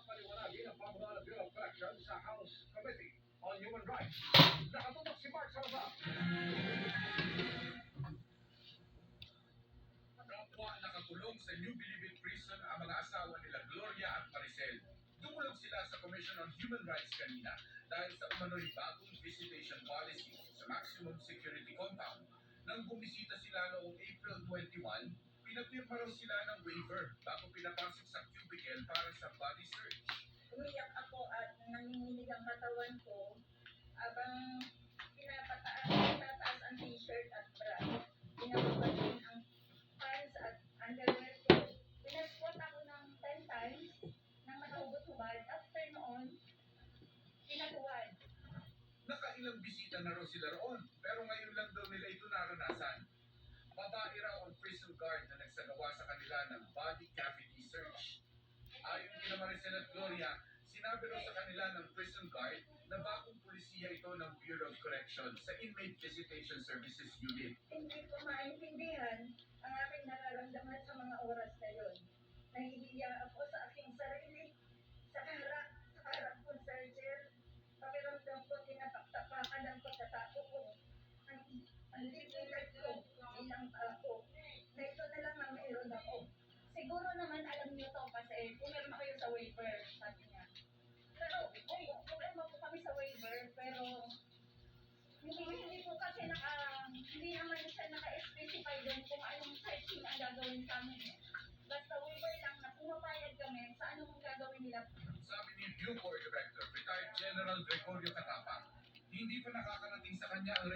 papaliwanagin ang pamumuno ng Bureau of Corrections sa House Committee on Human Rights. Nakatutok si Mark Salazar. Kapwa nakakulong sa New Bilibid Prison ang mga asawa nila Gloria at Maricel. Dumulog sila sa Commission on Human Rights kanina dahil sa umano'y bagong visitation policy sa maximum security compound. Nang bumisita sila noong April 21, pinapirma raw sila ng waiver bago pinapasok sa cubicle para sa body search. Umiyak ako at nanginginig ang katawan ko habang pinataas ang t-shirt at bra. Pinababad din ang pants at underwear ko. Pinasquat ako ng 10 times nang nakahubot-hubad. After noon, pinatuwad. Nakailang bisita na raw sila roon, pero ngayon lang daw nila ito naranasan. Babae raw ang prison guard na nagsagawa sa kanila ng body cavity search. Ayon kina Maricel at Gloria, sinabi raw sa kanila ng prison guard na bagong pulisiya ito ng Bureau of Corrections sa Inmate Visitation Services Unit. Hindi ko maintindihan ang aking nararamdaman sa mga oras na yun. Nahihiya ako sa aking sarili, sa harap ko sa searcher. Pakiramdam ko, tinapaktapakan ang pagkatao ko. Ang lipilat ko bilang tao. Na ito na lang ang mayroon ako. Siguro naman alam niyo to kasi pumirma kayo sa waiver, sabi niya. Pero, problema po kami sa waiver, pero hindi po kasi hindi naman siya naka-specify doon kung anong searching ang gagawin sa amin. Basta waiver lang na pumapayag kami sa anong gagawin nila. Sabi ni Bucor Director, retired General Gregorio Catapang, hindi pa nakakarating sa kanya ang